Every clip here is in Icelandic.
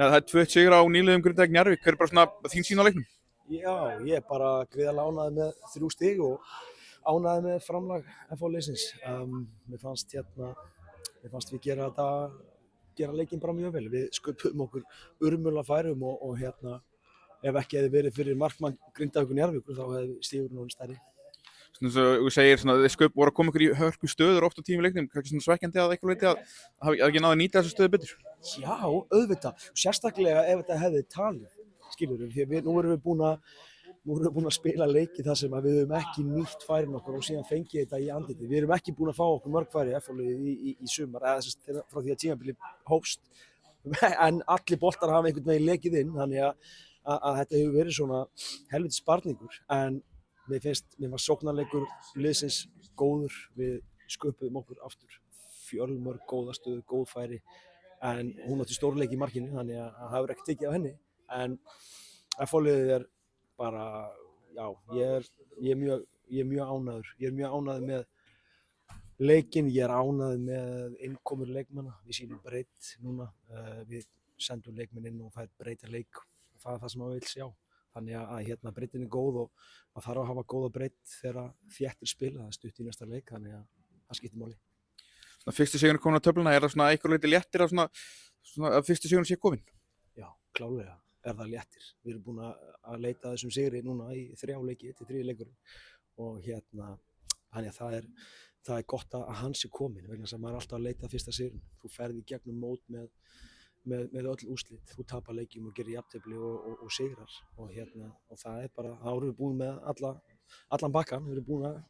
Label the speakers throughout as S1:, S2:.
S1: Ja, það 2-1 sigur á nýliðum Grindavík Njarðvík. Hver bara svona þín sýn á leiknum?
S2: Já, ég er bara gríðarlega ánægður með 3 stig og ánægður með framlag FH-liðsins. Mér fannst við gera leikinn bara mjög vel. Við sköpuðum okkur urmulega færum og ef ekki hefði verið fyrir markmann Grindavíkur Njarðvíkur þá hefði stigurinn orðið stærri.
S1: Svona svo þú segir svona þið voru að koma ykkur í hörku stöður oft á tíma í leiknum, kannski svona svekkjandi að eitthvað leyti að hafa ekki náð að nýta þessa stöðu betur.
S2: Já, auðvitað. Sérstaklega ef þetta hefði talið, skilurðu, því nú erum við búin að spila leiki þar sem við höfum ekki nýtt færin okkur og síðan fengið þetta í andlitið. Við erum ekki búin að fá okkur mörg færi FH-liðið í sumar, eða frá því að tímabilið hófst, en allir boltar hafa einhvern veginn lekið inn, þannig að þetta hefur verið svona helvitis sparningur, en mér var sóknarleikur liðsins góður, við sköpuðum okkur aftur fjölmörg góða stöðu, góð færi, en hún átti stórleik í markinu, þannig að það hefur ekki tekið á henni, en FH-liðið er bara, já, ég er mjög ánægður. Ég er mjög ánægður með leikinn, ég er ánægður með innkomur leikmanna. Við sýnum breidd núna, við sendum leikmenn inn og fær breyta leik. Það er það sem maður vill sjá. Þannig að breiddin er góð og maður þarf að hafa góða breidd þegar þétt er spilað, það er stutt í næsta leik, þannig að það skiptir máli.
S1: Svona fyrsti sigurinn komin á töfluna, það svona eitthvað leyti léttir að svona að fyrsti sigurinn sé komin?
S2: Já, klálega er það léttir. Við erum búin að leita að þessum sigri núna í 3 leiki, þetta er 3. leikurinn og þannig að það er gott að hann sé komin vegna þess að maður er alltaf að leita að fyrsta sigurinn. Þú ferð í gegnum mót með öll úrslit, þú tapar leikjum og gerir jafntefli og sigrar og það er bara, þá erum við búin með allan bakkann, við erum búin að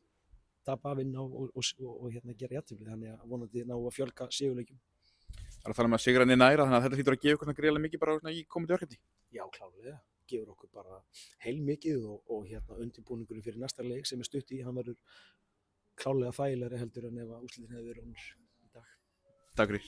S2: tapa, vinna og gera jafntefli, þannig að vonandi ná að fjölga sigurleikjum.
S1: Það er að tala um að sigrarnir næra, þannig að þetta hlýtur að gefa ykkur gríðarlega mikið bara svona í komandi verkefni.
S2: Já, klárlega, gefur okkur bara heilmikið og undirbúningurinn fyrir næsta leik sem er stutt í, hann verður klárlega þægilegri heldur en ef úrslitin hefði verið önnur í dag.
S1: Takk fyrir.